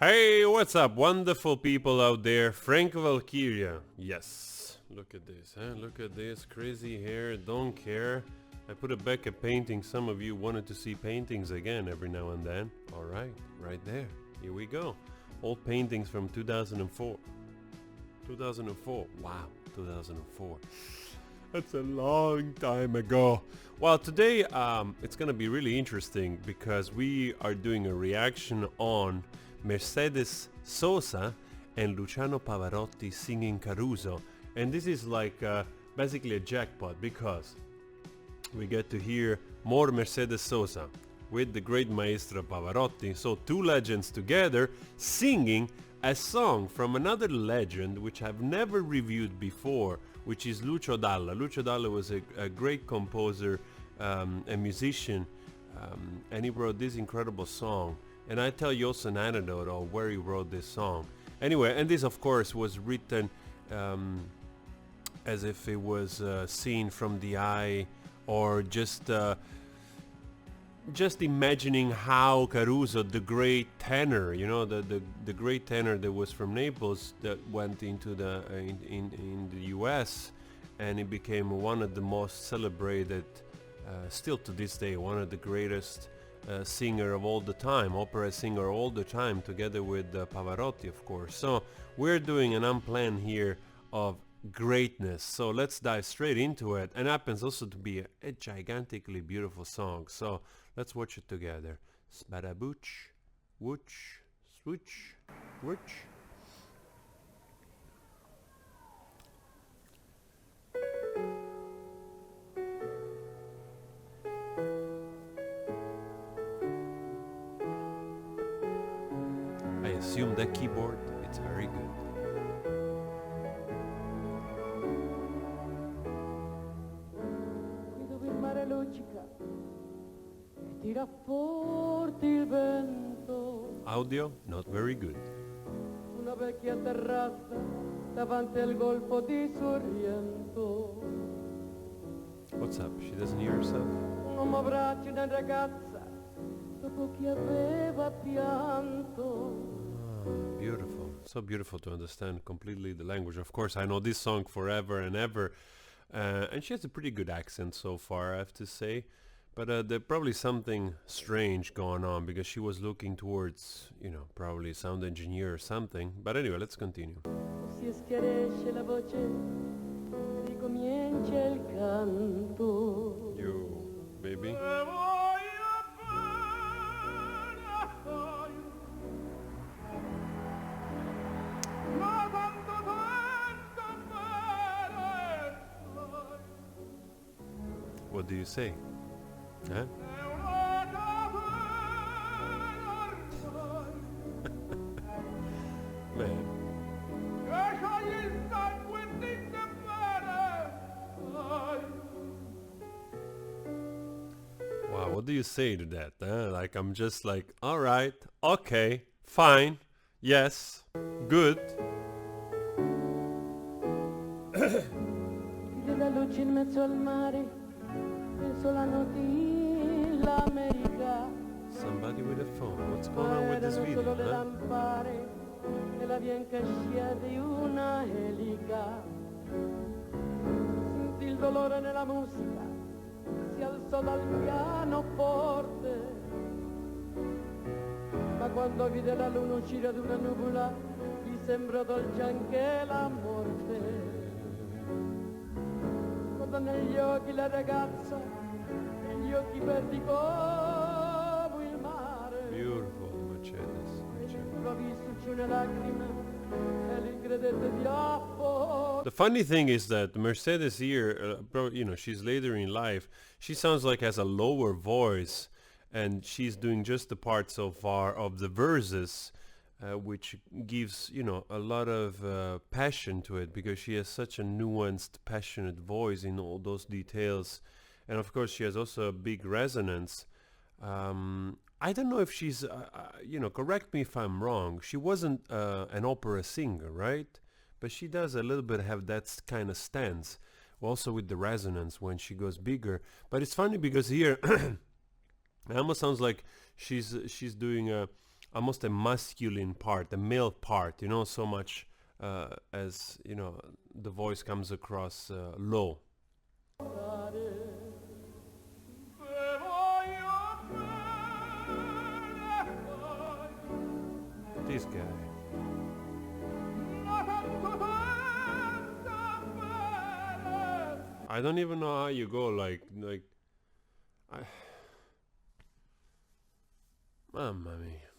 Hey, what's up, wonderful people out there? Frank Valkyria. Yes. Look at this, huh? Look at this. Crazy hair, don't care. I put it back at painting. Some of you wanted to see paintings again every now and then. Alright, right there. Here we go. Old paintings from 2004. 2004. Wow, 2004. That's a long time ago. Well, today it's gonna be really interesting because we are doing a reaction on Mercedes Sosa and Luciano Pavarotti singing Caruso, and this is like basically a jackpot because we get to hear more Mercedes Sosa with the great maestro Pavarotti, so two legends together singing a song from another legend which I've never reviewed before, which is Lucio Dalla. Lucio Dalla was a great composer, a musician, and he wrote this incredible song. And I tell you also an anecdote of where he wrote this song. Anyway, and this of course was written as if it was seen from the eye, or just imagining how Caruso, the great tenor, you know, the great tenor that was from Naples, that went into the in the US, and it became one of the most celebrated, still to this day, one of the greatest singer of all the time, opera singer all the time, together with Pavarotti, of course. So we're doing an unplanned here of greatness, so let's dive straight into it. And happens also to be a gigantically beautiful song, so let's watch it together. Spadabooch, wooch, swooch, wooch. I assume that keyboard, it's very good. Qui dove il mare luccica e tira forte il vento, Audio, not very good. una vecchia terrazza davanti al golfo di Sorrento. What's up? She doesn't hear herself? Un uomo abbraccia una ragazza dopo che aveva pianto. Beautiful. So beautiful to understand completely the language. Of course, I know this song forever and ever. And she has a pretty good accent so far, I have to say. But there's probably something strange going on because she was looking towards, you know, probably a sound engineer or something. But anyway, let's continue. Si schiarisce la voce, ricomincia il canto. Yo, baby. What do you say? Huh? Man. Wow, what do you say to that? Like, I'm just like, alright, okay, fine, yes, good. Della luce in mezzo al mare, penso alla notte l'America. Somebody with a phone. What's going on with this video? Solo le Huh? lampare e la bianca scia di una elica. Sentì il dolore nella musica, si alzò dal pianoforte. Ma quando vide la luna uscire da una nuvola, gli sembrò dolce anche la morte. Guardò negli occhi la ragazza, e gli occhi verdi come il mare. Beautiful, Mercedes. All'improvviso c'è una lacrima e l'incredette di affoto. The funny thing is that Mercedes here, you know, she's later in life, she sounds like has a lower voice, and she's doing just the part so far of the verses, which gives, you know, a lot of passion to it because she has such a nuanced, passionate voice in all those details. And of course she has also a big resonance. I don't know if she's, you know, correct me if I'm wrong, she wasn't an opera singer, right? But she does a little bit have that kind of stance, also with the resonance when she goes bigger. But it's funny because here it almost sounds like she's doing a almost a masculine part, a male part, you know, so much as, you know, the voice comes across low. This guy. I don't even know how you go like mamma mia.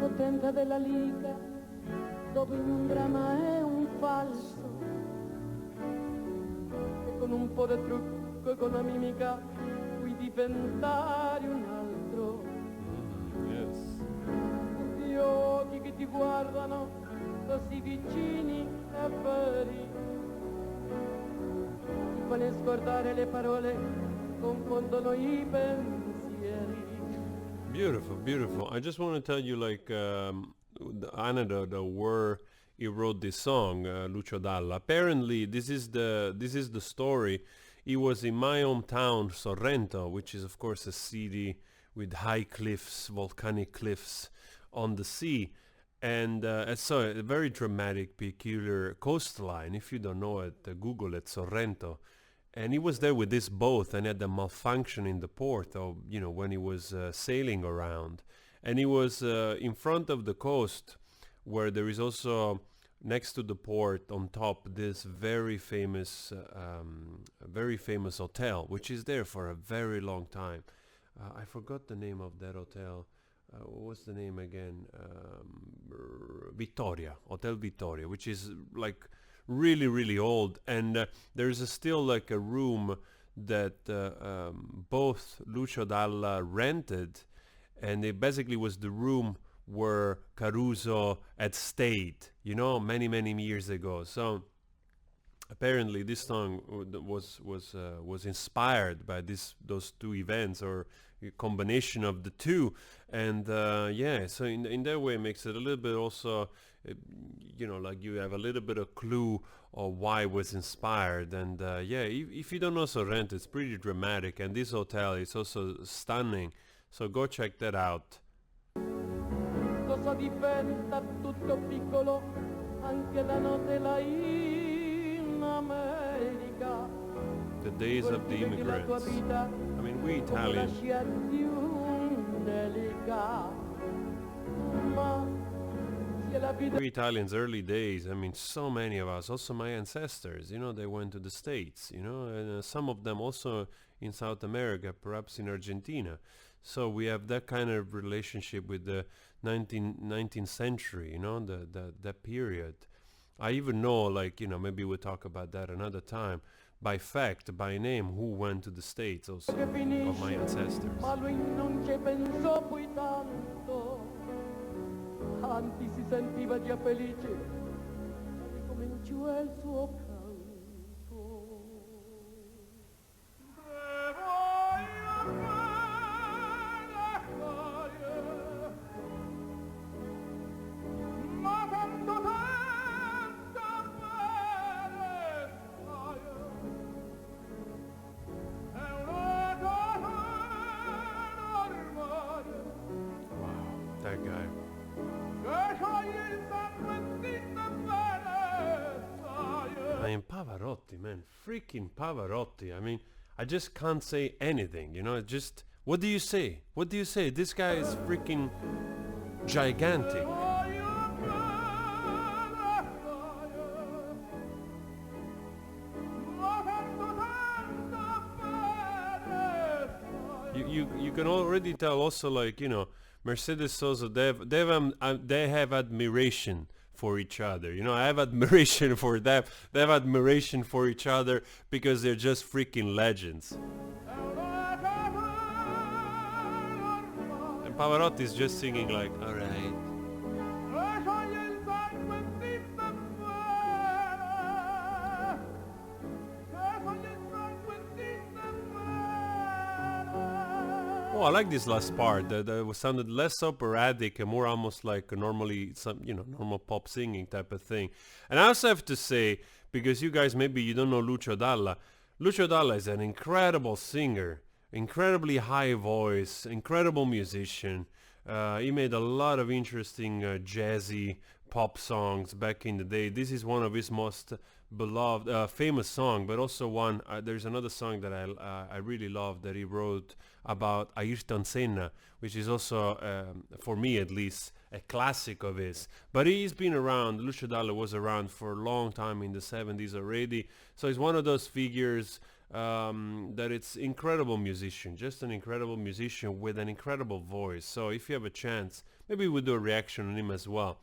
Potente della liga, dove un dramma è un falso, e con un po' di trucco e con la mimica puoi diventare un altro. Yes. Gli occhi che ti guardano così vicini e veri, ti fanno scordare le parole, confondono i pensieri. Beautiful, beautiful. I just want to tell you, like, the anecdote where he wrote this song, Lucio Dalla. Apparently, this is the story. He was in my hometown, Sorrento, which is of course a city with high cliffs, volcanic cliffs on the sea, and so a very dramatic, peculiar coastline. If you don't know it, Google it, Sorrento. And he was there with this boat and had a malfunction in the port, or you know, when he was sailing around, and he was in front of the coast, where there is also next to the port on top this very famous hotel, which is there for a very long time. I forgot the name of that hotel. What was the name again? Vittoria, Hotel Vittoria, which is like really, really old, and there's still like a room that both Lucio Dalla rented, and it basically was the room where Caruso had stayed, you know, many years ago. So apparently this song was inspired by those two events, or a combination of the two, and yeah, so in that way it makes it a little bit also, you know, like you have a little bit of clue of why it was inspired. And yeah, if you don't know Sorrento, it's pretty dramatic, and this hotel is also stunning, so go check that out. Cosa diventa tutto piccolo, anche la notte là in America. The days of the immigrants. I mean, we Italians. We Italians, early days, I mean, so many of us, also my ancestors, you know, they went to the States, you know, and some of them also in South America, perhaps in Argentina. So we have that kind of relationship with the 19th century, you know, that period. I even know, like, you know, maybe we'll talk about that another time, by fact, by name, who went to the States also, of my ancestors. Ma lui non ci pensò poi tanto, anzi si sentiva già felice, ricominciò il suo canto. Ma tanto That guy. I mean, Pavarotti, man, freaking Pavarotti. I mean, I just can't say anything, you know, just, what do you say? What do you say? This guy is freaking gigantic. You can already tell also, like, you know, Mercedes Sosa, they have admiration for each other. You know, I have admiration for them. They have admiration for each other because they're just freaking legends. And Pavarotti is just singing like, all right. Oh, I like this last part. That was sounded less operatic and more almost like a normally some normal pop singing type of thing. And I also have to say, because you guys maybe you don't know Lucio Dalla. Lucio Dalla is an incredible singer, incredibly high voice, incredible musician. He made a lot of interesting jazzy pop songs back in the day. This is one of his most beloved, famous song, but also one. There's another song that I really love that he wrote about Ayrton Senna, which is also, for me at least, a classic of his. But he's been around. Lucio Dalla was around for a long time in the 70s already. So he's one of those figures that it's incredible musician, just an incredible musician with an incredible voice. So if you have a chance, maybe we'll do a reaction on him as well.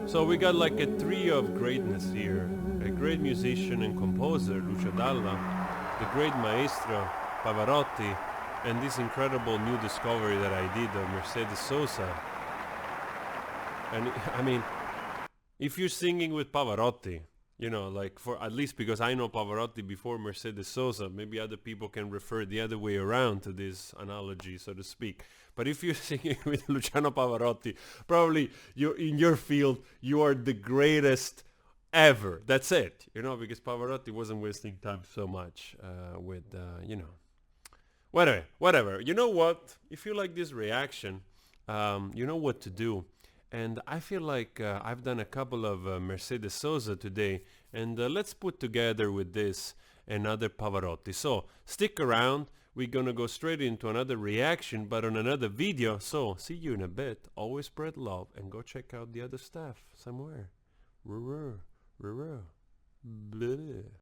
So we got like a trio of greatness here. A great musician and composer, Lucio Dalla, the great maestro, Pavarotti, and this incredible new discovery that I did of Mercedes Sosa. And I mean, if you're singing with Pavarotti, like for at least because I know Pavarotti before Mercedes Sosa, maybe other people can refer the other way around to this analogy, so to speak. But if you're singing with Luciano Pavarotti, probably you're in your field, you are the greatest ever. That's it, because Pavarotti wasn't wasting time so much with, whatever. You know what? If you like this reaction, you know what to do. And I feel like I've done a couple of Mercedes Sosa today, and let's put together with this another Pavarotti. So stick around, we're gonna go straight into another reaction, but on another video. So see you in a bit. Always spread love and go check out the other stuff somewhere. Bleh.